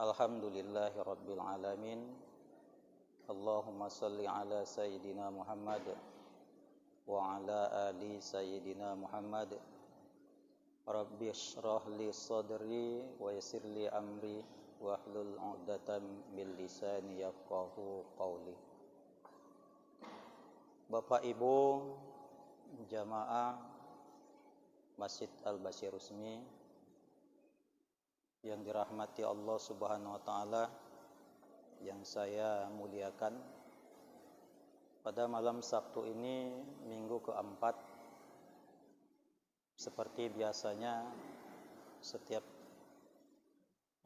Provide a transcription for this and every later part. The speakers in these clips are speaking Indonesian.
Alhamdulillahi Rabbil Alamin. Allahumma salli ala Sayyidina Muhammad wa ala ali Sayyidina Muhammad. Rabbi shrah li sadri wa yassir li amri wahlul 'uqdatam min lisani yafqahu qawli. Bapak Ibu jamaah Masjid Al-Bashir Rusmi yang dirahmati Allah Subhanahu wa taala, yang saya muliakan, pada malam Sabtu ini, minggu keempat, seperti biasanya setiap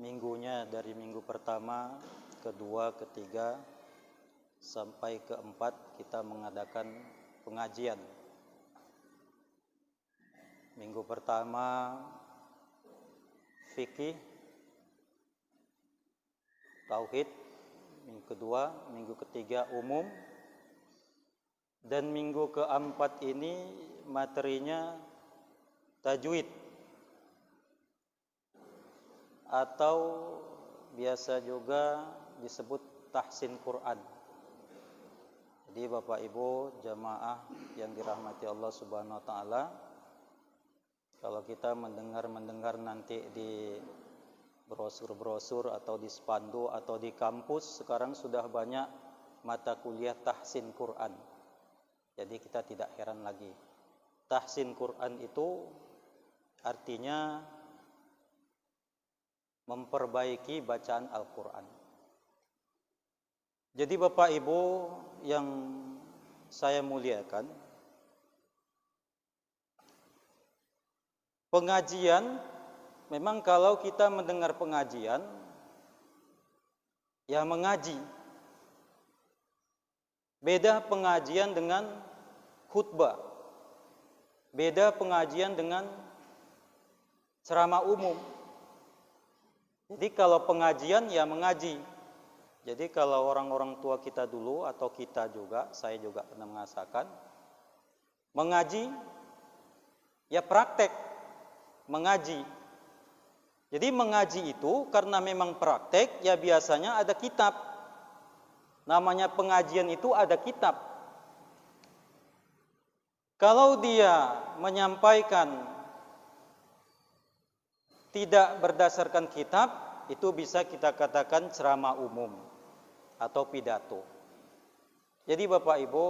minggunya, dari minggu pertama, kedua, ketiga sampai keempat kita mengadakan pengajian. Minggu pertama fikih, tauhid, minggu kedua, minggu ketiga umum, dan minggu keempat ini materinya tajwid atau biasa juga disebut tahsin Quran. Jadi Bapak Ibu jamaah yang dirahmati Allah Subhanahu wa taala, kalau kita mendengar nanti di brosur-brosur atau di spanduk atau di kampus, sekarang sudah banyak mata kuliah tahsin Quran. Jadi kita tidak heran lagi. Tahsin Quran itu artinya memperbaiki bacaan Al-Quran. Jadi Bapak Ibu yang saya muliakan, pengajian, memang kalau kita mendengar pengajian, ya mengaji. Beda pengajian dengan khutbah. Beda pengajian dengan ceramah umum. Jadi kalau pengajian, ya mengaji. Jadi kalau orang-orang tua kita dulu, atau kita juga, saya juga pernah merasakan, mengaji, ya praktek. Mengaji. Jadi mengaji itu karena memang praktek, ya biasanya ada kitab. Namanya pengajian itu ada kitab. Kalau dia menyampaikan tidak berdasarkan kitab, itu bisa kita katakan ceramah umum atau pidato. Jadi Bapak Ibu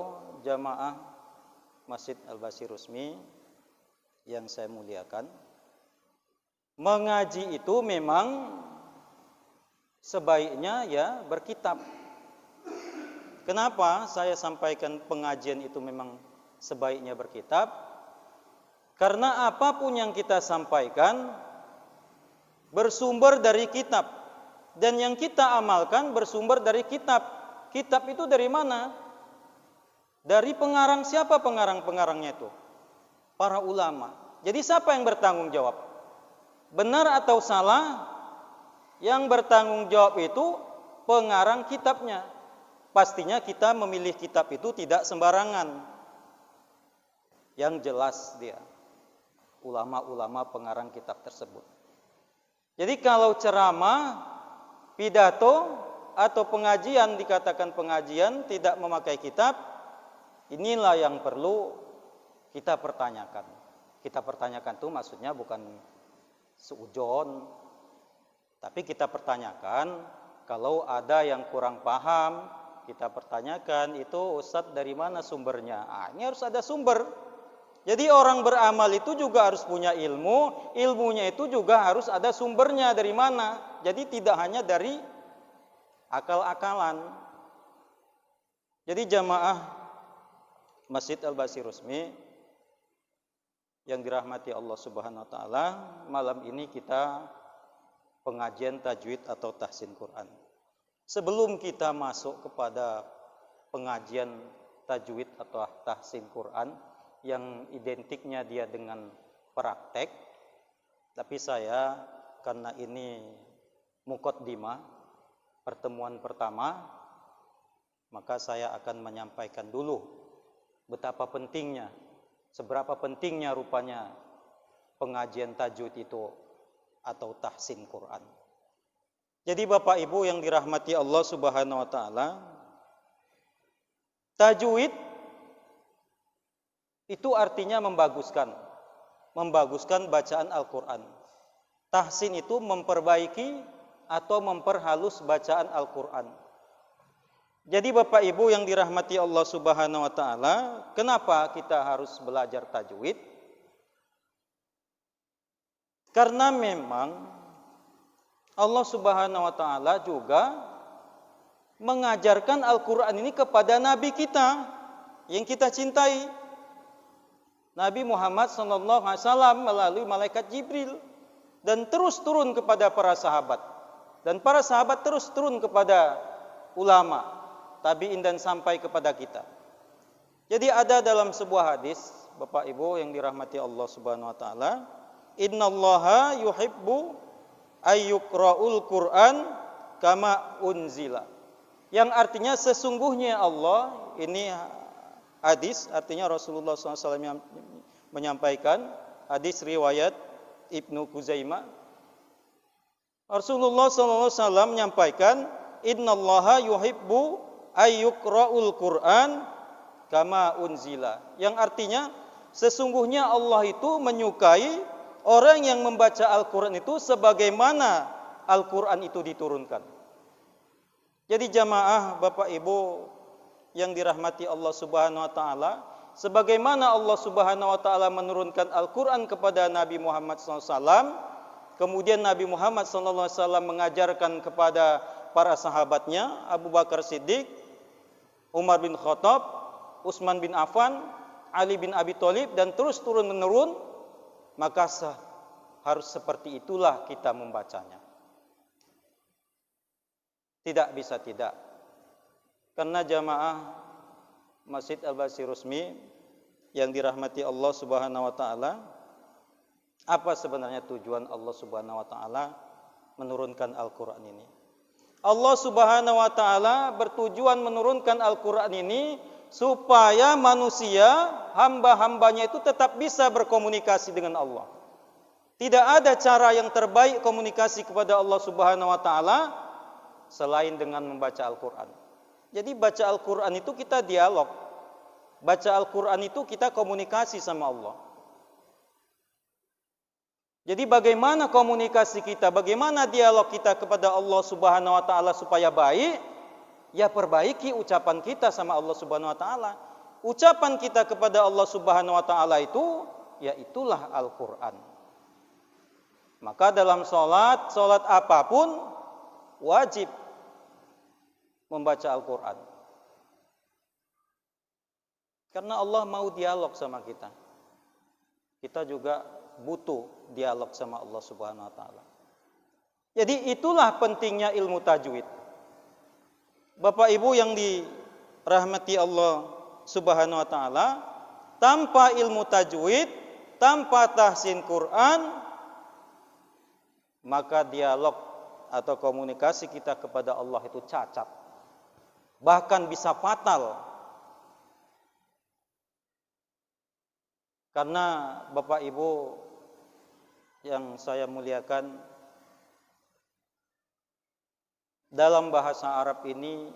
jamaah Masjid Al-Bashir Rusmi yang saya muliakan, mengaji itu memang sebaiknya ya berkitab. Kenapa saya sampaikan pengajian itu memang sebaiknya berkitab? Karena apapun yang kita sampaikan bersumber dari kitab, dan yang kita amalkan bersumber dari kitab. Kitab itu dari mana? Dari pengarang. Siapa pengarang-pengarangnya itu? Para ulama. Jadi siapa yang bertanggung jawab? Benar atau salah, yang bertanggung jawab itu pengarang kitabnya. Pastinya kita memilih kitab itu tidak sembarangan. Yang jelas dia ulama-ulama pengarang kitab tersebut. Jadi kalau ceramah, pidato atau pengajian dikatakan pengajian tidak memakai kitab, inilah yang perlu kita pertanyakan. Kita pertanyakan itu maksudnya bukan seujon, tapi kita pertanyakan. Kalau ada yang kurang paham, kita pertanyakan, itu Ustadz dari mana sumbernya? Ini harus ada sumber. Jadi orang beramal itu juga harus punya ilmu, ilmunya itu juga harus ada sumbernya dari mana. Jadi tidak hanya dari akal-akalan. Jadi jamaah Masjid Al-Bashir Rusmi yang dirahmati Allah Subhanahu wa taala, malam ini kita pengajian tajwid atau tahsin Quran. Sebelum kita masuk kepada pengajian tajwid atau tahsin Quran yang identiknya dia dengan praktek, tapi saya karena ini muqaddimah, pertemuan pertama, maka saya akan menyampaikan dulu betapa pentingnya, seberapa pentingnya rupanya pengajian tajwid itu atau tahsin Quran. Jadi Bapak Ibu yang dirahmati Allah Subhanahu wa taala, tajwid itu artinya membaguskan bacaan Al-Qur'an. Tahsin itu memperbaiki atau memperhalus bacaan Al-Qur'an. Jadi Bapak Ibu yang dirahmati Allah Subhanahu wa taala, kenapa kita harus belajar tajwid? Karena memang Allah Subhanahu wa taala juga mengajarkan Al-Qur'an ini kepada nabi kita yang kita cintai. Nabi Muhammad sallallahu alaihi wasallam melalui malaikat Jibril dan terus turun kepada para sahabat. Dan para sahabat terus turun kepada ulama, tabi'in dan sampai kepada kita. Jadi ada dalam sebuah hadis, Bapak Ibu yang dirahmati Allah Subhanahu wa taala, innallaha yuhibbu ayyuqra'ul Qur'an kama unzila. Yang artinya sesungguhnya Allah, ini hadis artinya Rasulullah SAW menyampaikan, hadis riwayat Ibnu Khuzaimah. Rasulullah SAW menyampaikan, innallaha yuhibbu ayyuqra'ul Qur'an kama unzila. Yang artinya sesungguhnya Allah itu menyukai orang yang membaca Al-Quran itu sebagaimana Al-Quran itu diturunkan. Jadi jamaah Bapak Ibu yang dirahmati Allah Subhanahu wa taala, sebagaimana Allah Subhanahu wa taala menurunkan Al-Quran kepada Nabi Muhammad SAW, kemudian Nabi Muhammad SAW mengajarkan kepada para sahabatnya, Abu Bakar Siddiq, Umar bin Khattab, Utsman bin Affan, Ali bin Abi Thalib, dan terus turun menurun, maka harus seperti itulah kita membacanya. Tidak bisa tidak. Karena jamaah Masjid Al-Basir Rusmi yang dirahmati Allah Subhanahu wa taala, apa sebenarnya tujuan Allah Subhanahu wa taala menurunkan Al-Qur'an ini? Allah Subhanahu wa taala bertujuan menurunkan Al-Qur'an ini supaya manusia, hamba-hambanya itu tetap bisa berkomunikasi dengan Allah. Tidak ada cara yang terbaik komunikasi kepada Allah Subhanahu wa taala selain dengan membaca Al-Qur'an. Jadi baca Al-Qur'an itu kita dialog. Baca Al-Qur'an itu kita komunikasi sama Allah. Jadi bagaimana komunikasi kita, bagaimana dialog kita kepada Allah Subhanahu wa taala supaya baik? Ya perbaiki ucapan kita sama Allah Subhanahu wa taala. Ucapan kita kepada Allah Subhanahu wa taala itu, ya itulah Al-Qur'an. Maka dalam salat apapun wajib membaca Al-Qur'an. Karena Allah mau dialog sama kita. Kita juga butuh dialog sama Allah Subhanahu wa taala. Jadi itulah pentingnya ilmu tajwid. Bapak Ibu yang dirahmati Allah Subhanahu wa taala, tanpa ilmu tajwid, tanpa tahsin Quran, maka dialog atau komunikasi kita kepada Allah itu cacat. Bahkan bisa fatal. Karena Bapak Ibu yang saya muliakan, dalam bahasa Arab ini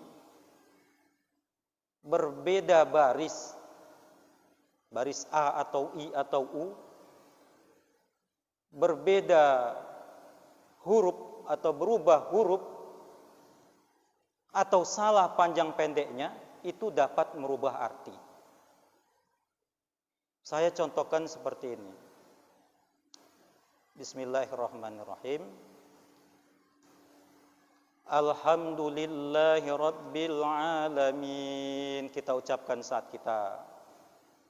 berbeda baris A atau I atau U, berbeda huruf atau berubah huruf, atau salah panjang pendeknya, itu dapat merubah arti. Saya contohkan seperti ini. Bismillahirrahmanirrahim. Alhamdulillahi Rabbil Alamin. Kita ucapkan saat kita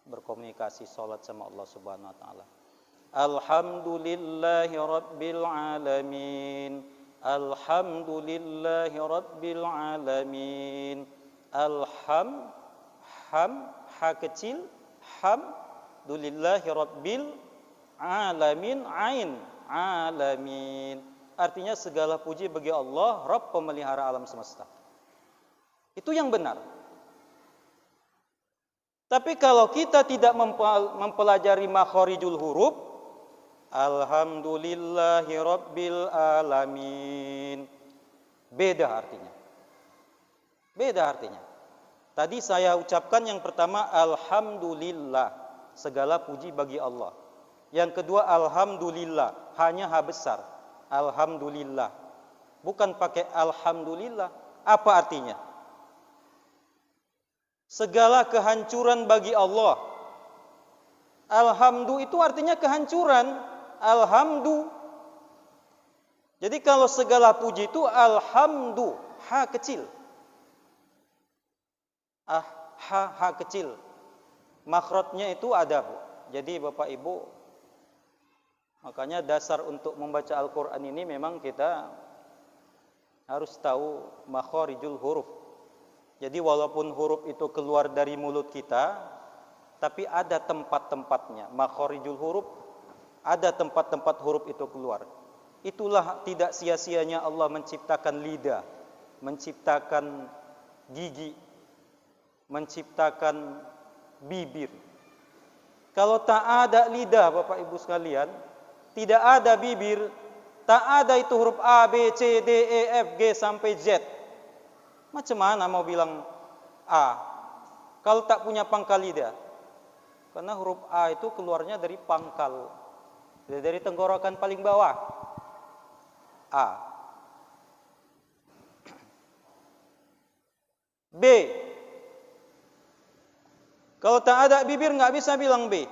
berkomunikasi salat sama Allah Subhanahu wa taala. Alhamdulillahi Rabbil Alamin. Alhamdulillahi Rabbil Alamin. Ha kecil, Alhamdulillahi Rabbil Alamin, ain, alamin. Artinya segala puji bagi Allah, Rabb pemelihara alam semesta. Itu yang benar. Tapi kalau kita tidak mempelajari makharijul huruf, Alhamdulillahi Rabbil Alamin, Beda artinya. Beda artinya. Tadi saya ucapkan yang pertama alhamdulillah, segala puji bagi Allah. Yang kedua alhamdulillah, hanya ha besar. Alhamdulillah. Bukan pakai alhamdulillah. Apa artinya? Segala kehancuran bagi Allah. Alhamdu itu artinya kehancuran. Alhamdu. Jadi kalau segala puji itu alhamdu, ha kecil. Ha kecil. Makhrajnya itu ada, Bu. Jadi Bapak Ibu, makanya dasar untuk membaca Al-Quran ini memang kita harus tahu makharijul huruf. Jadi walaupun huruf itu keluar dari mulut kita, tapi ada tempat-tempatnya. Makharijul huruf, ada tempat-tempat huruf itu keluar. Itulah tidak sia-sianya Allah menciptakan lidah, menciptakan gigi, menciptakan bibir. Kalau tak ada lidah, Bapak Ibu sekalian, tidak ada bibir, tak ada itu huruf A, B, C, D, E, F, G sampai Z. Macam mana mau bilang A kalau tak punya pangkal lidah? Karena huruf A itu keluarnya dari pangkal, dari tenggorokan paling bawah. A. B. Kalau tak ada bibir nggak bisa bilang B.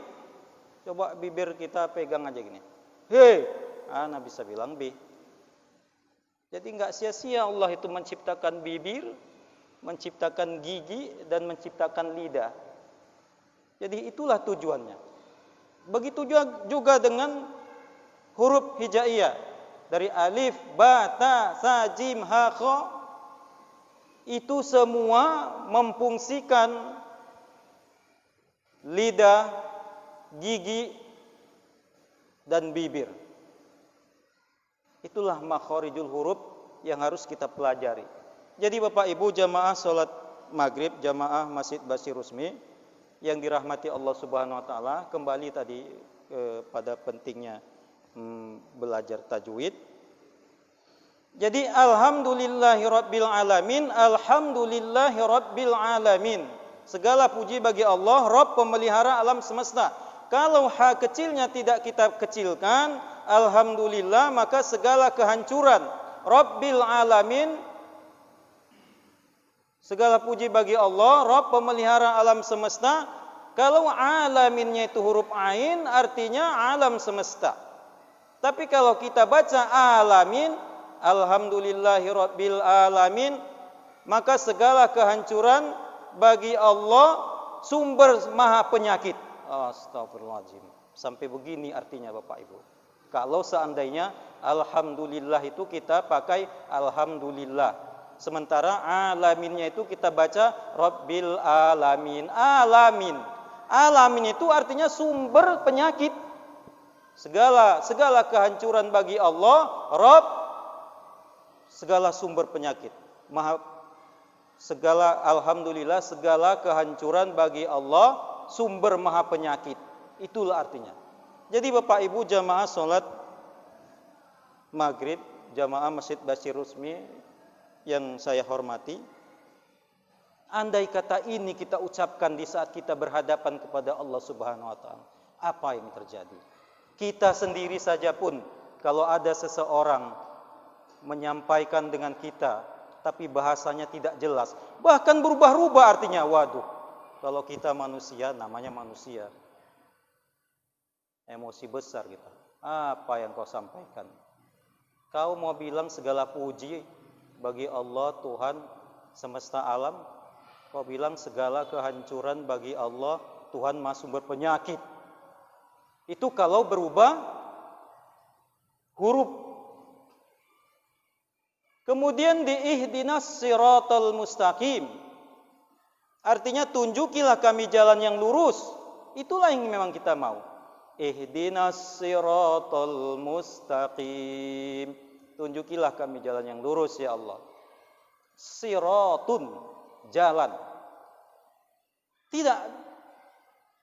Coba bibir kita pegang aja gini. Hei, nggak bisa bilang B. Jadi nggak sia-sia Allah itu menciptakan bibir, menciptakan gigi, dan menciptakan lidah. Jadi itulah tujuannya. Begitu juga dengan huruf hijaiyah. Dari alif, ba, ta, sa, jim, ha, kha. Itu semua memfungsikan lidah, gigi, dan bibir. Itulah makharijul huruf yang harus kita pelajari. Jadi Bapak Ibu jamaah salat maghrib, jamaah Masjid Basir Rusmi yang dirahmati Allah Subhanahu wa taala, kembali tadi pada pentingnya belajar tajwid. Jadi alhamdulillahirabbil alamin, alhamdulillahirabbil alamin. Segala puji bagi Allah, Rabb pemelihara alam semesta. Kalau ha kecilnya tidak kita kecilkan, alhamdulillah, maka segala kehancuran Rabbil alamin, segala puji bagi Allah, Rabb pemelihara alam semesta. Kalau alaminnya itu huruf ain, artinya alam semesta. Tapi kalau kita baca alamin, alhamdulillahi rabbil alamin, maka segala kehancuran bagi Allah, sumber maha penyakit. Astagfirullahaladzim. Sampai begini artinya Bapak Ibu. Kalau seandainya alhamdulillah itu kita pakai alhamdulillah, sementara alaminnya itu kita baca rabbil alamin. Alamin itu artinya sumber penyakit. Segala kehancuran bagi Allah, Rabb, segala sumber penyakit. Alhamdulillah, segala kehancuran bagi Allah, sumber maha penyakit. Itulah artinya. Jadi Bapak Ibu jamaah salat maghrib, jamaah Masjid Basir Rusmi yang saya hormati, andai kata ini kita ucapkan di saat kita berhadapan kepada Allah Subhanahu wa taala, apa yang terjadi? Kita sendiri saja pun kalau ada seseorang menyampaikan dengan kita tapi bahasanya tidak jelas, bahkan berubah-ubah artinya, waduh. Kalau kita manusia, namanya manusia, emosi besar kita. Apa yang kau sampaikan? Kau mau bilang segala puji bagi Allah Tuhan semesta alam, kau bilang segala kehancuran bagi Allah Tuhan maha sumber penyakit. Itu kalau berubah huruf. Kemudian di ihdinas siratal mustaqim, artinya tunjukilah kami jalan yang lurus. Itulah yang memang kita mau. Ihdinas siratal mustaqim, tunjukilah kami jalan yang lurus ya Allah. Siratun, jalan. Tidak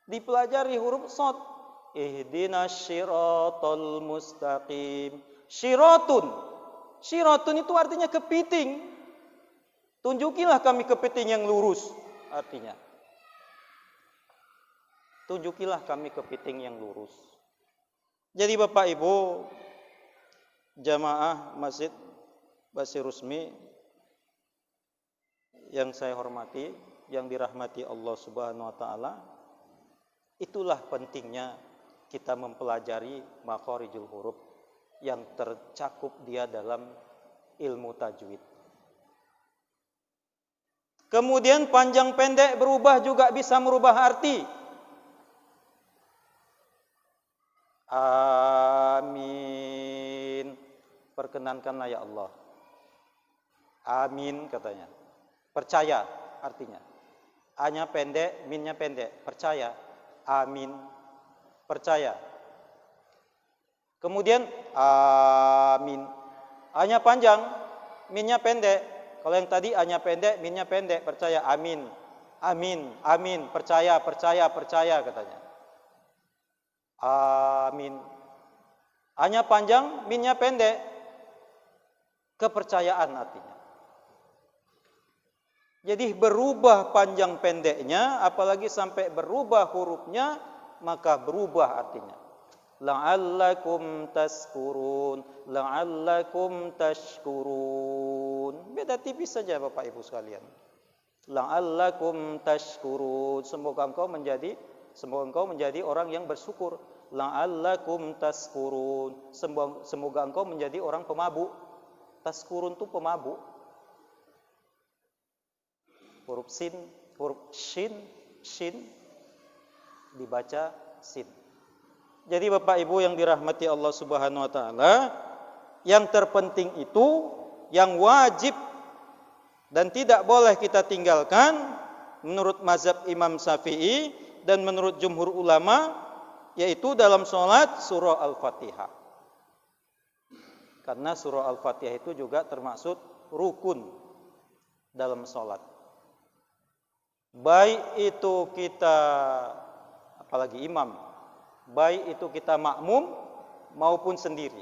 dipelajari huruf shad. Ihdinas siratal mustaqim. Siratun, Syiratun itu artinya kepiting. Tunjukilah kami kepiting yang lurus, artinya. Tunjukilah kami kepiting yang lurus. Jadi Bapak Ibu, jamaah Masjid Basir Rusmi yang saya hormati, yang dirahmati Allah Subhanahu wa taala, itulah pentingnya kita mempelajari makharijul huruf yang tercakup dia dalam ilmu tajwid. Kemudian panjang pendek berubah juga bisa merubah arti. Amin. Perkenankanlah ya Allah. Amin katanya. Percaya artinya. A-nya pendek, min-nya pendek. Percaya. Amin. Percaya. Kemudian amin. A-nya panjang, min-nya pendek. Kalau yang tadi A-nya pendek, min-nya pendek. Percaya. Amin. Amin. Amin. Percaya, percaya, percaya katanya. Amin. A-nya panjang, min-nya pendek. Kepercayaan artinya. Jadi berubah panjang pendeknya, apalagi sampai berubah hurufnya, maka berubah artinya. La'allakum tashkurun, la'allakum tashkurun. Beda tipis saja Bapak Ibu sekalian. La'allakum tashkurun. Semoga engkau menjadi orang yang bersyukur. La'allakum tashkurun. Semoga engkau menjadi orang pemabuk. Tashkurun itu pemabuk. Huruf sin, huruf shin dibaca sin. Jadi Bapak Ibu yang dirahmati Allah Subhanahu wa taala, yang terpenting itu, yang wajib dan tidak boleh kita tinggalkan menurut mazhab Imam Syafi'i dan menurut jumhur ulama, yaitu dalam sholat surah Al-Fatihah. Karena surah Al-Fatihah itu juga termasuk rukun dalam sholat. Baik itu kita, apalagi imam, baik itu kita makmum maupun sendiri.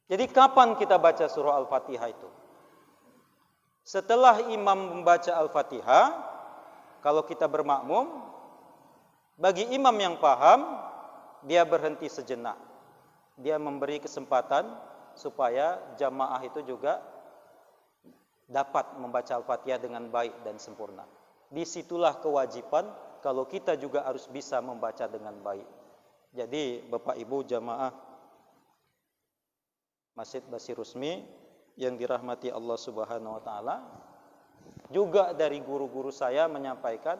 Jadi kapan kita baca surah Al-Fatihah itu? Setelah imam membaca Al-Fatihah, kalau kita bermakmum, bagi imam yang paham, dia berhenti sejenak. Dia memberi kesempatan supaya jamaah itu juga dapat membaca Al-Fatihah dengan baik dan sempurna. Disitulah kewajiban kalau kita juga harus bisa membaca dengan baik. Jadi Bapak Ibu jamaah Masjid Basir Rusmi yang dirahmati Allah Subhanahu wa taala, juga dari guru-guru saya menyampaikan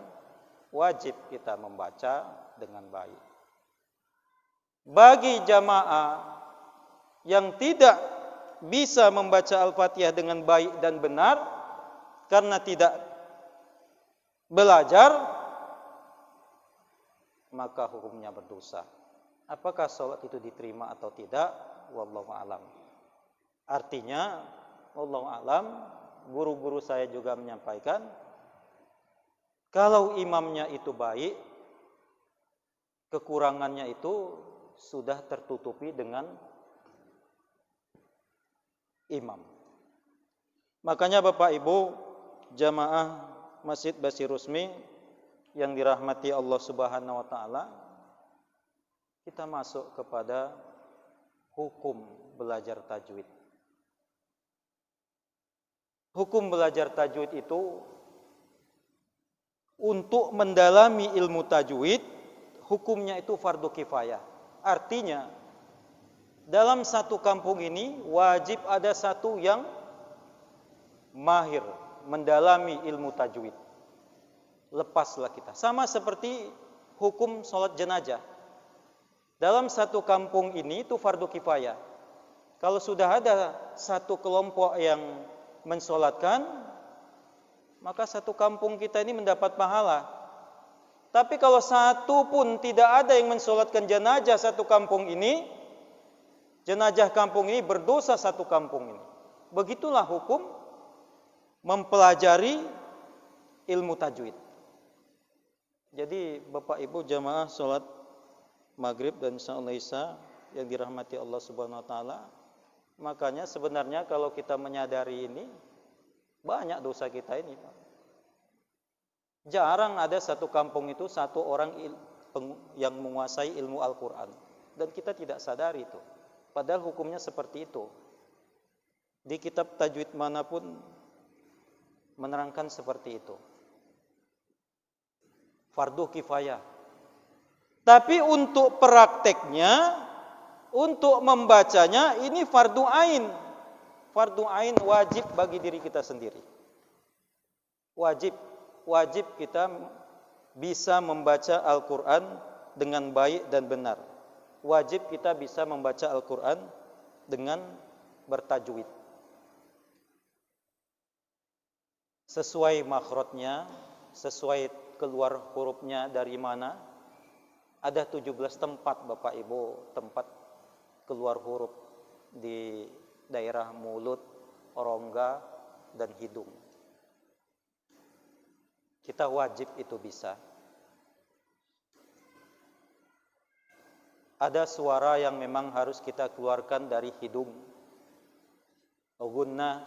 wajib kita membaca dengan baik. Bagi jamaah yang tidak bisa membaca Al-Fatihah dengan baik dan benar karena tidak belajar, maka hukumnya berdosa. Apakah sholat itu diterima atau tidak? Wallahu a'lam. Artinya, wallahu a'lam, guru-guru saya juga menyampaikan, kalau imamnya itu baik, kekurangannya itu sudah tertutupi dengan imam. Makanya Bapak Ibu jamaah Masjid Basir Rusmi yang dirahmati Allah Subhanahu wa taala, kita masuk kepada hukum belajar tajwid. Hukum belajar tajwid itu, untuk mendalami ilmu tajwid, hukumnya itu fardu kifayah. Artinya, dalam satu kampung ini wajib ada satu yang mahir mendalami ilmu tajwid. Lepaslah kita. Sama seperti hukum sholat jenazah. Dalam satu kampung ini itu fardu kifayah. Kalau sudah ada satu kelompok yang mensolatkan, maka satu kampung kita ini mendapat pahala. Tapi kalau satu pun tidak ada yang mensolatkan jenazah satu kampung ini, jenazah kampung ini berdosa satu kampung ini. Begitulah hukum mempelajari ilmu tajwid. Jadi Bapak Ibu jamaah sholat maghrib dan insya Allah isya yang dirahmati Allah Subhanahu wa taala, Makanya sebenarnya kalau kita menyadari ini, banyak dosa kita ini, Pak. Jarang ada satu kampung itu satu orang yang menguasai ilmu Al-Quran. Dan kita tidak sadari itu. Padahal hukumnya seperti itu. Di kitab tajwid manapun menerangkan seperti itu. Fardu kifayah. Tapi untuk prakteknya, untuk membacanya, ini fardu ain. Fardu ain wajib bagi diri kita sendiri. Wajib kita bisa membaca Al-Quran dengan baik dan benar. Wajib kita bisa membaca Al-Quran dengan bertajwid. Sesuai makhrajnya, sesuai keluar hurufnya dari mana. Ada 17 tempat Bapak Ibu, tempat keluar huruf di daerah mulut, rongga, dan hidung. Kita wajib itu bisa. Ada suara yang memang harus kita keluarkan dari hidung. Gunnah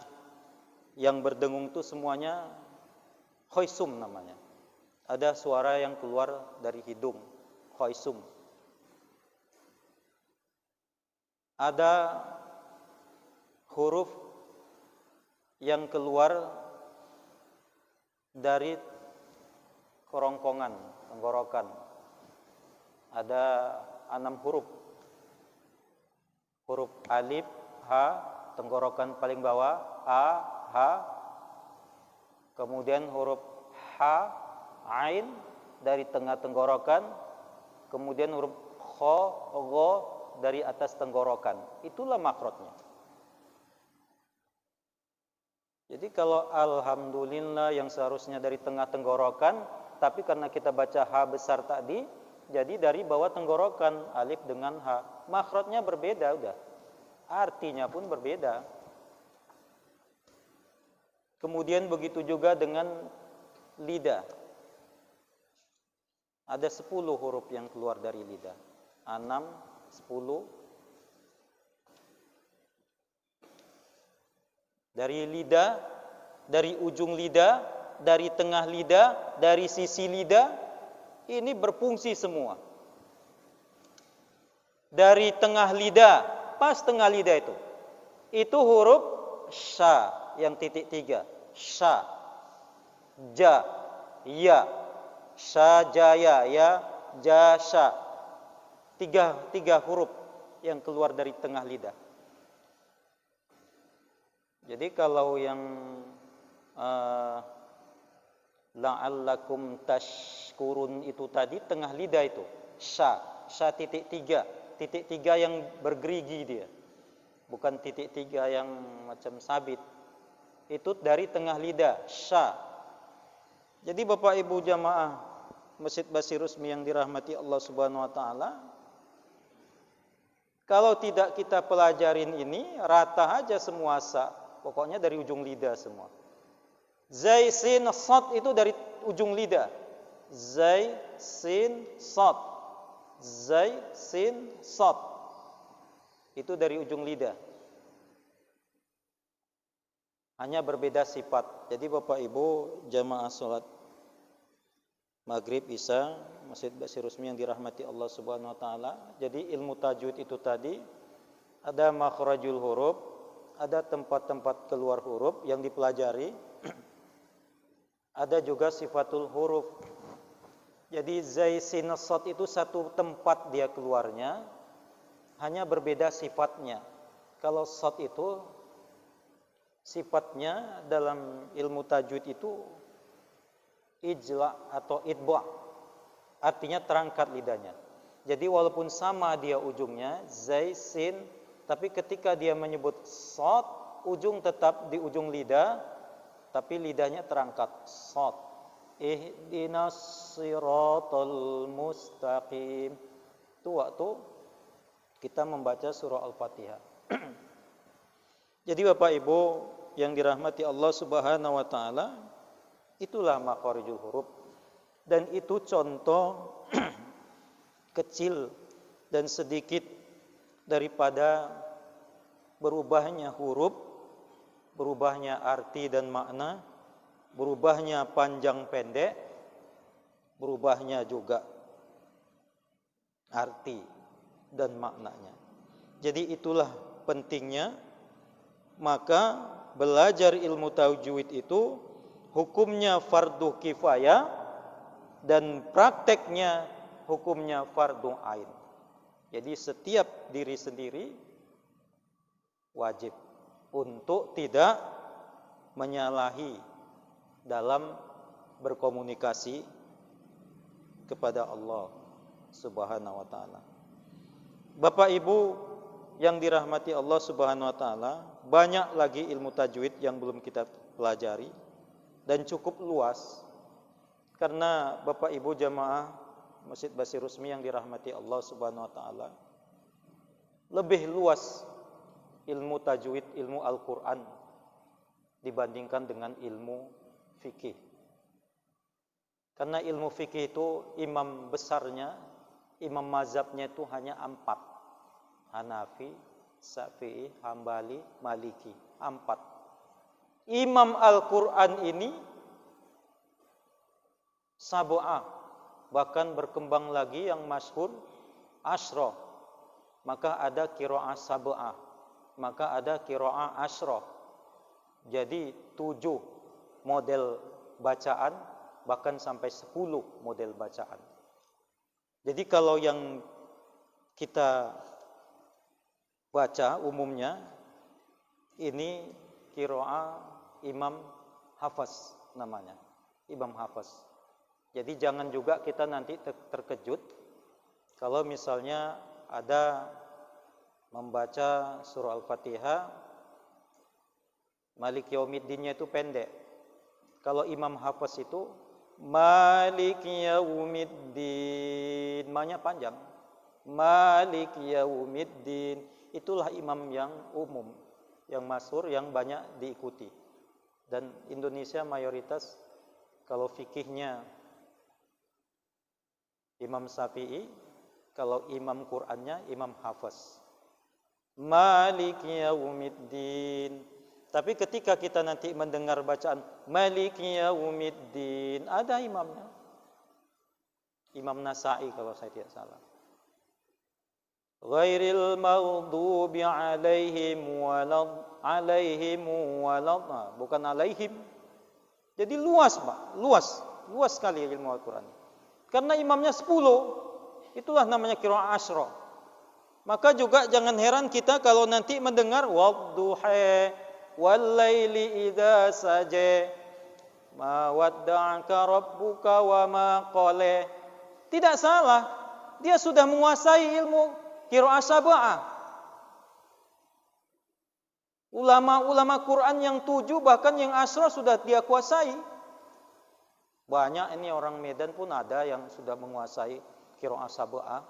yang berdengung itu semuanya khoisum namanya. Ada suara yang keluar dari hidung, khoisum. Ada huruf yang keluar dari kerongkongan, tenggorokan. Ada 6 huruf. Huruf alif, ha, tenggorokan paling bawah, a, ha. Kemudian huruf ha, ain dari tengah tenggorokan. Kemudian huruf kho, gho dari atas tenggorokan. Itulah makhrajnya. Jadi kalau alhamdulillah yang seharusnya dari tengah tenggorokan, tapi karena kita baca ha besar tadi, jadi dari bawah tenggorokan, alif dengan ha. Makhrajnya berbeda udah. Artinya pun berbeda. Kemudian begitu juga dengan lidah. Ada 10 huruf yang keluar dari lidah. 6, 10. Dari lidah, dari ujung lidah, dari tengah lidah, dari sisi lidah, ini berfungsi semua. Dari tengah lidah, pas tengah lidah itu huruf sya yang titik 3. Sya, ja, ya, sya, jaya, ya, ja, sya. Tiga huruf yang keluar dari tengah lidah. Jadi kalau yang la'allakum tashkurun itu tadi tengah lidah itu sya titik 3, titik 3 yang bergerigi dia, bukan titik 3 yang macam sabit. Itu dari tengah lidah sya. Jadi Bapak Ibu jamaah Masjid Basirus yang dirahmati Allah Subhanahu wa taala, kalau tidak kita pelajarin ini, rata aja semua sa. Pokoknya dari ujung lidah semua. Zai, sin, sad itu dari ujung lidah. Zai, sin, sad. Zai, sin, sad. Itu dari ujung lidah. Hanya berbeda sifat. Jadi Bapak Ibu jamaah salat Maghrib, Isya, Masjid Basirus yang dirahmati Allah Subhanahu wa taala. Jadi ilmu tajwid itu tadi ada makhrajul huruf, ada tempat-tempat keluar huruf yang dipelajari. Ada juga sifatul huruf. Jadi zai, sin, sad itu satu tempat dia keluarnya, hanya berbeda sifatnya. Kalau sad itu sifatnya dalam ilmu tajwid itu ijla atau idba, artinya terangkat lidahnya. Jadi walaupun sama dia ujungnya zai, sin, tapi ketika dia menyebut sad, ujung tetap di ujung lidah, tapi lidahnya terangkat sad. Ihdinas siratal mustaqim. Itu waktu kita membaca surah Al-Fatihah. Jadi Bapak Ibu yang dirahmati Allah Subhanahu wa taala, itulah makharijul huruf, dan itu contoh kecil dan sedikit daripada berubahnya huruf, berubahnya arti dan makna, berubahnya panjang pendek, berubahnya juga arti dan maknanya. Jadi itulah pentingnya, maka belajar ilmu tajwid itu hukumnya fardu kifayah dan prakteknya hukumnya fardu ain. Jadi setiap diri sendiri wajib untuk tidak menyalahi dalam berkomunikasi kepada Allah Subhanahu wa taala. Bapak Ibu yang dirahmati Allah Subhanahu wa taala, banyak lagi ilmu tajwid yang belum kita pelajari dan cukup luas. Karena Bapak Ibu jamaah Masjid Basir Rusmi yang dirahmati Allah Subhanahu wa taala, lebih luas ilmu tajwid, ilmu Al-Qur'an dibandingkan dengan ilmu fikih. Karena ilmu fikih itu imam besarnya, imam mazhabnya itu hanya 4. Hanafi, Syafi'i, Hambali, Maliki. 4. Imam Al-Qur'an ini sab'ah. Bahkan berkembang lagi yang masyhur asyra. Maka ada qiraah sab'ah, maka ada qiraah asyra. Jadi 7 model bacaan, bahkan sampai 10 model bacaan. Jadi kalau yang kita baca umumnya ini qiraah Imam Hafaz namanya, Imam Hafaz. Jadi jangan juga kita nanti terkejut kalau misalnya ada membaca surah Al-Fatihah Malik Yaumiddin-nya itu pendek. Kalau Imam Hafaz itu Malik Yaumiddin, ma-nya panjang. Malik Yaumiddin. Itulah imam yang umum, yang masyhur, yang banyak diikuti. Dan Indonesia mayoritas kalau fikihnya Imam Syafi'i, kalau imam Qur'annya Imam Hafaz. Malik Yaumiddin. Tapi ketika kita nanti mendengar bacaan Malik Yaumiddin, ada imamnya. Imam Nasa'i kalau saya tidak salah. Ghairil maghdubi alaihim walad, bukan alaihim. Jadi luas, Pak, luas sekali ilmu Al-Qur'an. Karena imamnya 10, itulah namanya qiraah asyra. Maka juga jangan heran kita kalau nanti mendengar wadduha wal-laili idza saja ma wadda'aka rabbuka wa ma qala. Tidak salah, dia sudah menguasai ilmu qiraah sab'ah. Ulama-ulama Quran yang 7 bahkan yang asyra sudah dia kuasai. Banyak ini orang Medan pun ada yang sudah menguasai qiraah sab'ah,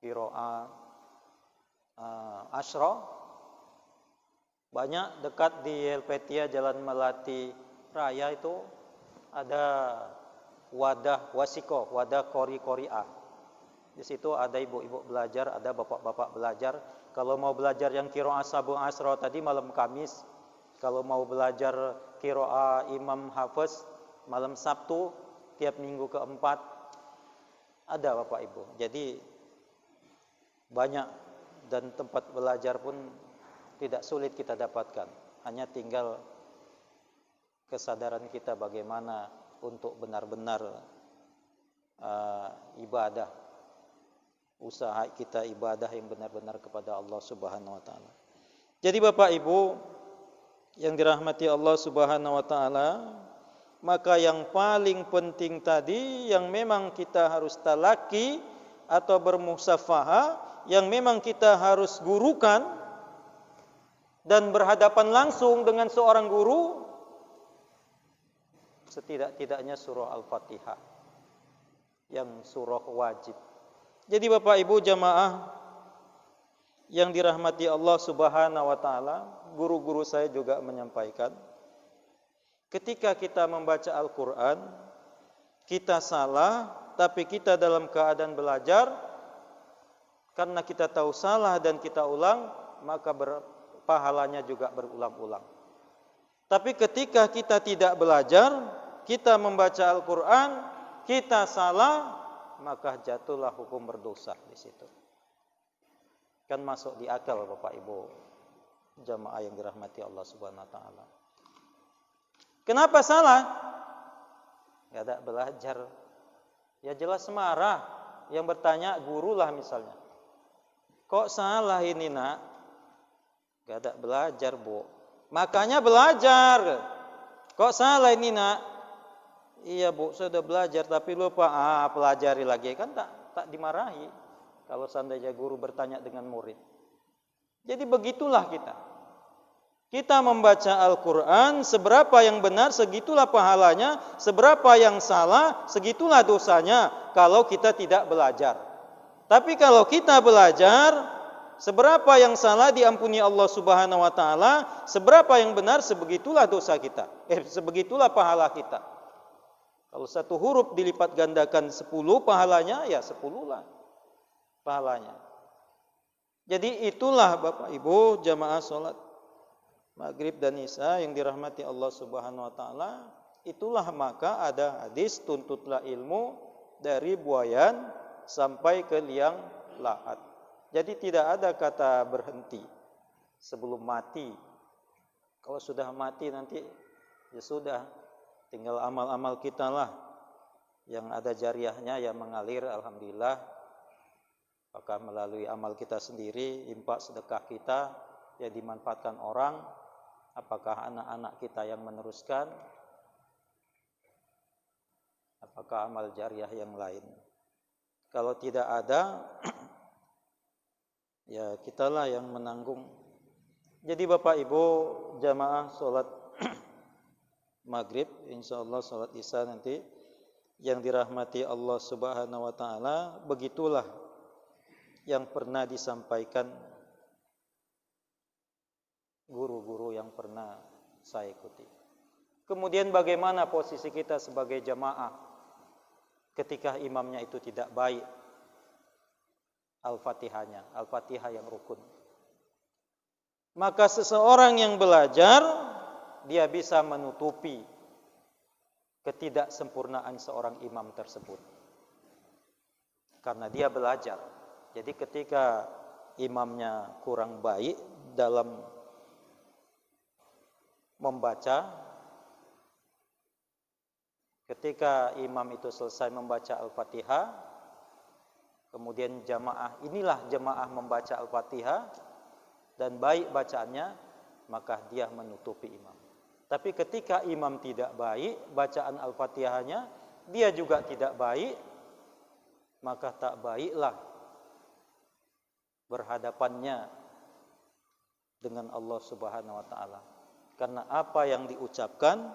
qiraah asyra. Banyak dekat di Helvetia Jalan Melati Raya itu ada wadah wasiko, wadah qori-qori'ah. Di situ ada ibu-ibu belajar, ada bapak-bapak belajar. Kalau mau belajar yang qiraah sab'ah asyra tadi malam Kamis, kalau mau belajar qiraah Imam Hafiz malam Sabtu tiap minggu keempat, ada Bapak Ibu. Jadi banyak, dan tempat belajar pun tidak sulit kita dapatkan. Hanya tinggal kesadaran kita bagaimana untuk benar-benar ibadah, usaha kita ibadah yang benar-benar kepada Allah Subhanahu wa taala. Jadi Bapak Ibu yang dirahmati Allah Subhanahu wa taala, maka yang paling penting tadi yang memang kita harus talaki atau bermusafahah, yang memang kita harus gurukan dan berhadapan langsung dengan seorang guru, setidak-tidaknya surah Al-Fatihah yang surah wajib. Jadi Bapak Ibu jamaah yang dirahmati Allah Subhanahu wa taala, guru-guru saya juga menyampaikan, ketika kita membaca Al-Qur'an, kita salah, tapi kita dalam keadaan belajar, karena kita tahu salah dan kita ulang, maka pahalanya juga berulang-ulang. Tapi ketika kita tidak belajar, kita membaca Al-Quran, kita salah, maka jatuhlah hukum berdosa di situ. Kan masuk di akal Bapak Ibu jamaah yang dirahmati Allah Subhanahu wa taala. Kenapa salah? Enggak ada belajar. Ya jelas marah. Yang bertanya guru lah misalnya. Kok salah ini nak? Enggak ada belajar, Bu. Makanya belajar. Kok salah ini nak? Iya Bu, saya sudah belajar tapi lupa. Pelajari lagi kan tak dimarahi. Kalau seandainya guru bertanya dengan murid. Jadi begitulah kita. Kita membaca Al-Quran, seberapa yang benar segitulah pahalanya, seberapa yang salah segitulah dosanya kalau kita tidak belajar. Tapi kalau kita belajar, seberapa yang salah diampuni Allah Subhanahu wa taala, seberapa yang benar sebegitulah dosa kita. Sebegitulah pahala kita. Kalau satu huruf dilipat gandakan 10 pahalanya, ya 10 lah pahalanya. Jadi itulah Bapak Ibu jamaah salat Maghrib dan Isya yang dirahmati Allah Subhanahu wa taala, itulah maka ada hadis tuntutlah ilmu dari buayan sampai ke liang lahat. Jadi tidak ada kata berhenti sebelum mati. Kalau sudah mati nanti ya sudah, tinggal amal-amal kita lah yang ada jariahnya yang mengalir alhamdulillah. Apakah melalui amal kita sendiri, infak sedekah kita yang dimanfaatkan orang, apakah anak-anak kita yang meneruskan, apakah amal jariah yang lain. Kalau tidak ada, ya kitalah yang menanggung. Jadi Bapak Ibu jamaah sholat maghrib, insyaallah sholat isya nanti yang dirahmati Allah Subhanahu wa taala, begitulah yang pernah disampaikan guru-guru yang pernah saya ikuti. Kemudian bagaimana posisi kita sebagai jamaah ketika imamnya itu tidak baik Al-Fatihahnya, Al-Fatihah yang rukun. Maka seseorang yang belajar, dia bisa menutupi ketidaksempurnaan seorang imam tersebut. Karena dia belajar. Jadi ketika imamnya kurang baik dalam membaca, ketika imam itu selesai membaca Al-Fatihah, kemudian inilah jamaah membaca Al-Fatihah dan baik bacaannya, maka dia menutupi imam. Tapi ketika imam tidak baik bacaan Al-Fatihahnya, dia juga tidak baik, maka tak baiklah berhadapannya dengan Allah Subhanahu wa taala. Karena apa yang diucapkan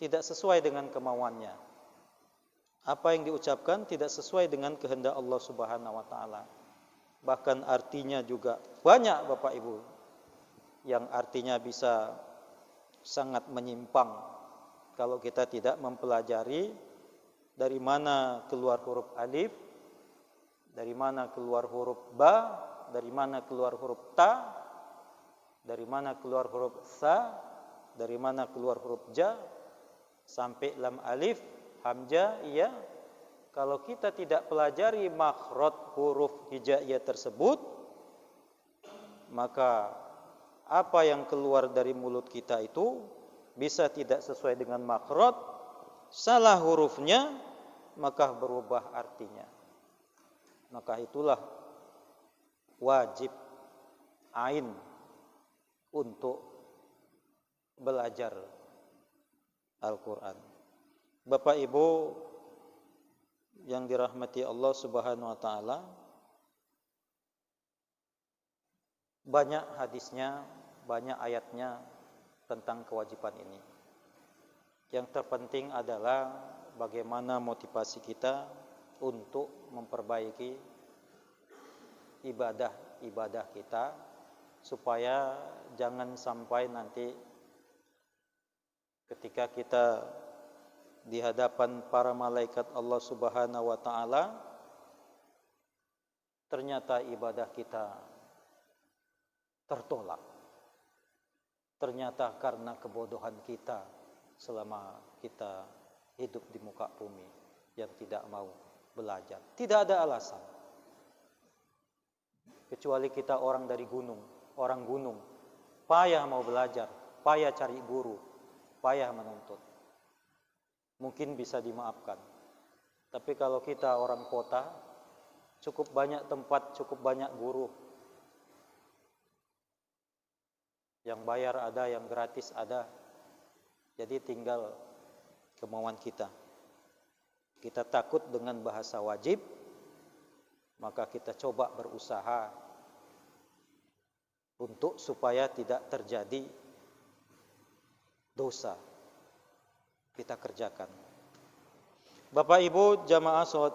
tidak sesuai dengan kemauannya. Apa yang diucapkan tidak sesuai dengan kehendak Allah Subhanahu wa taala. Bahkan artinya juga banyak Bapak Ibu yang artinya bisa sangat menyimpang kalau kita tidak mempelajari dari mana keluar huruf alif, dari mana keluar huruf ba, dari mana keluar huruf ta, dari mana keluar huruf sa, dari mana keluar huruf ja, sampai lam alif, hamzah, iya. Kalau kita tidak pelajari makhraj huruf hijaiyah tersebut, maka apa yang keluar dari mulut kita itu bisa tidak sesuai dengan makhraj, salah hurufnya, maka berubah artinya. Maka itulah wajib ain untuk belajar Al-Quran. Bapak Ibu yang dirahmati Allah Subhanahu wa taala, banyak hadisnya, banyak ayatnya tentang kewajiban ini. Yang terpenting adalah bagaimana motivasi kita untuk memperbaiki ibadah kita, supaya jangan sampai nanti ketika kita di hadapan para malaikat Allah Subhanahu wa taala, ternyata ibadah kita tertolak. Ternyata karena kebodohan kita selama kita hidup di muka bumi yang tidak mau belajar. Tidak ada alasan. Kecuali kita orang dari gunung, orang gunung, payah mau belajar, payah cari guru, payah menuntut. Mungkin bisa dimaafkan. Tapi kalau kita orang kota, cukup banyak tempat, cukup banyak guru. Yang bayar ada, yang gratis ada. Jadi tinggal kemauan kita. Kita takut dengan bahasa wajib, maka kita coba berusaha untuk supaya tidak terjadi dosa. Kita kerjakan. Bapak Ibu jamaah salat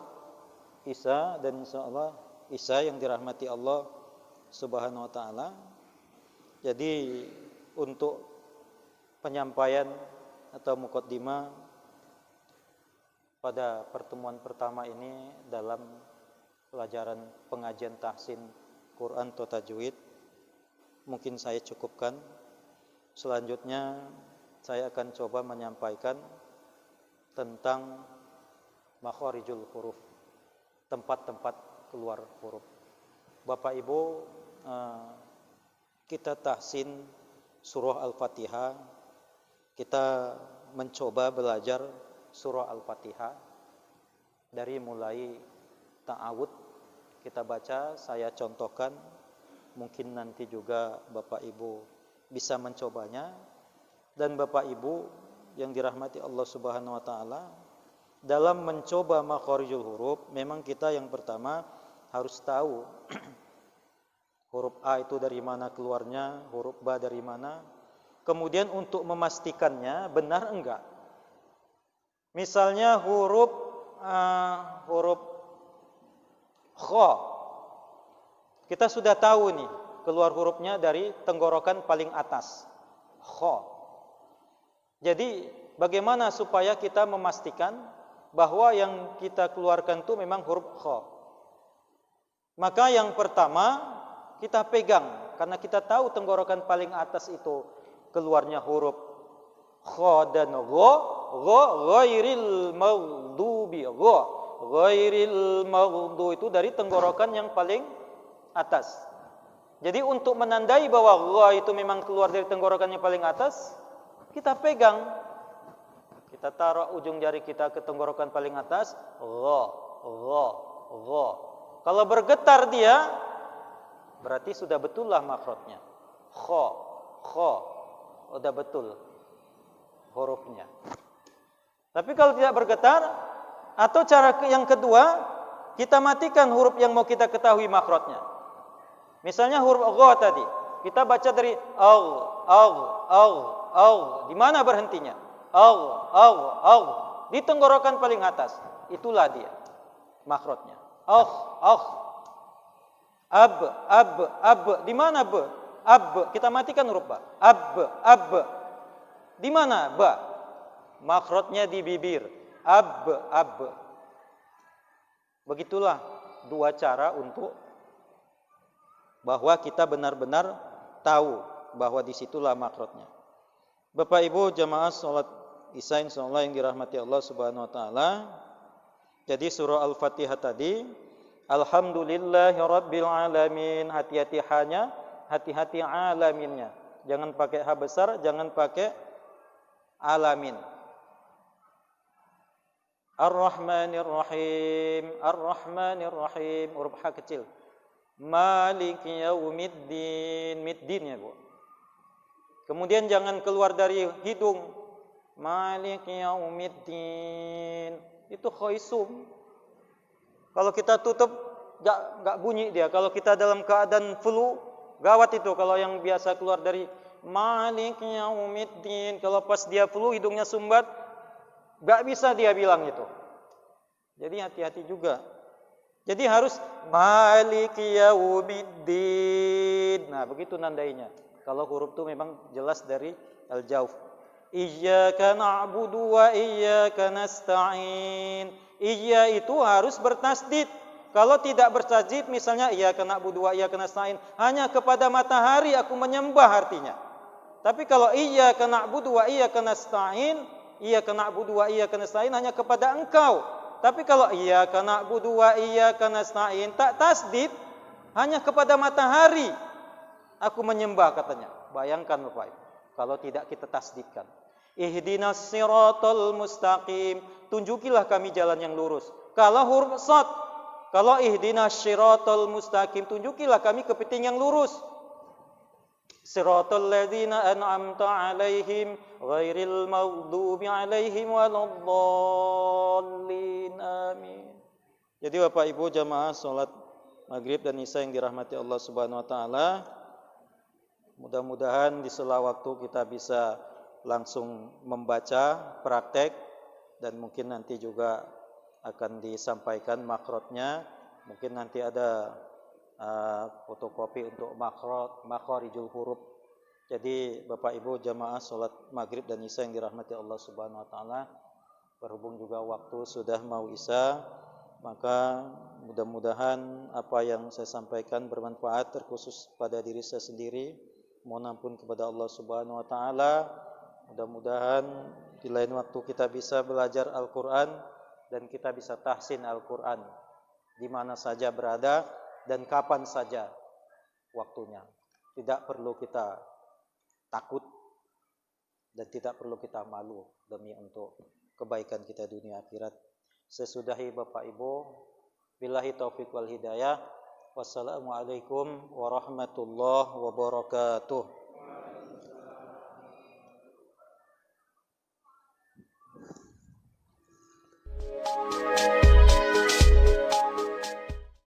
Isya dan insyaallah Isya yang dirahmati Allah Subhanahu wa taala. Jadi untuk penyampaian atau muqaddimah pada pertemuan pertama ini dalam pelajaran pengajian tahsin Quran atau tajwid mungkin saya cukupkan. Selanjutnya saya akan coba menyampaikan tentang makharijul huruf, tempat-tempat keluar huruf. Bapak Ibu, kita tahsin surah Al-Fatihah, kita mencoba belajar surah Al-Fatihah dari mulai ta'awud kita baca, saya contohkan, mungkin nanti juga Bapak Ibu bisa mencobanya. Dan Bapak Ibu yang dirahmati Allah Subhanahu wa taala, dalam mencoba makharijul huruf, memang kita yang pertama harus tahu huruf A itu dari mana keluarnya, huruf B dari mana. Kemudian untuk memastikannya benar enggak. Misalnya huruf kha. Kita sudah tahu nih keluar hurufnya dari tenggorokan paling atas. Kha. Jadi bagaimana supaya kita memastikan bahwa yang kita keluarkan itu memang huruf kha? Maka yang pertama kita pegang, karena kita tahu tenggorokan paling atas itu keluarnya huruf kha dan gha, ghairil maghdubi, ghairil maghdu itu dari tenggorokan yang paling atas. Jadi untuk menandai bahwa gha itu memang keluar dari tenggorokan yang paling atas, kita pegang, kita taruh ujung jari kita ke tenggorokan paling atas, gha, gha, gha. Kalau bergetar dia, berarti sudah betul lah makhrajnya. Kha, kha, sudah betul hurufnya. Tapi kalau tidak bergetar, atau cara yang kedua, kita matikan huruf yang mau kita ketahui makhrajnya. Misalnya huruf gha tadi, kita baca dari al, di mana berhentinya? Al, di tenggorokan paling atas. Itulah dia makhrajnya. Ab, di mana b? Ab, kita matikan huruf ba. Ab. Di mana ba? Makhrajnya di bibir. Ab. Begitulah dua cara untuk bahwa kita benar-benar tahu bahwa disitulah makhrajnya. Bapak Ibu jamaah salat Isya insyaallah yang dirahmati Allah Subhanahu wa taala. Jadi surah Al-Fatihah tadi, alhamdulillahirabbil alamin, hati-hati hanya, hati-hati alaminnya. Jangan pakai ha besar, jangan pakai alamin. Ar-Rahmanir-Rahim, huruf ha kecil. Maliki yaumiddin, middin ya Bu. Kemudian jangan keluar dari hidung. Maliki yaumiddin. Itu khaisum. Kalau kita tutup enggak bunyi dia. Kalau kita dalam keadaan flu, gawat itu kalau yang biasa keluar dari Maliki yaumiddin. Kalau pas dia flu hidungnya sumbat, enggak bisa dia bilang itu. Jadi hati-hati juga. Jadi harus Maliki yaumiddin. Nah, begitu nandainya. Kalau huruf itu memang jelas dari al-jauf. Iyyaka na'budu wa iyyaka nasta'in. Iyya itu harus bertasdid. Kalau tidak bertajwid misalnya iyyaka na'budu wa iyyaka nasta'in, hanya kepada matahari aku menyembah artinya. Tapi kalau iyyaka na'budu wa iyyaka nasta'in, iyyaka na'budu wa iyyaka nasta'in hanya kepada engkau. Tapi kalau iyyaka na'budu wa iyyaka nasta'in tak tasdid, hanya kepada matahari aku menyembah katanya. Bayangkan Bapak Ibu, kalau tidak kita tasdidkan. Ihdinas siratal mustaqim, tunjukilah kami jalan yang lurus. Kalau huruf shad, kalau ihdinas siratal mustaqim, tunjukilah kami kepiting yang lurus. Siratal ladzina an'amta 'alaihim ghairil maghdubi 'alaihim waladdallin. Amin. Jadi Bapak Ibu jamaah salat Maghrib dan Isya yang dirahmati Allah Subhanahu wa taala, mudah-mudahan di sela waktu kita bisa langsung membaca praktek, dan mungkin nanti juga akan disampaikan makrotnya. Mungkin nanti ada fotokopi untuk makharijul huruf. Jadi Bapak Ibu jamaah salat Maghrib dan Isya yang dirahmati Allah Subhanahu wa taala, berhubung juga waktu sudah mau Isya, maka mudah-mudahan apa yang saya sampaikan bermanfaat, terkhusus pada diri saya sendiri. Mohon ampun kepada Allah Subhanahu wa taala. Mudah-mudahan di lain waktu kita bisa belajar Al-Qur'an dan kita bisa tahsin Al-Qur'an di mana saja berada dan kapan saja waktunya. Tidak perlu kita takut dan tidak perlu kita malu demi untuk kebaikan kita dunia akhirat. Sesudahi Bapak Ibu, billahi taufik wal hidayah. Wassalamualaikum warahmatullahi wabarakatuh.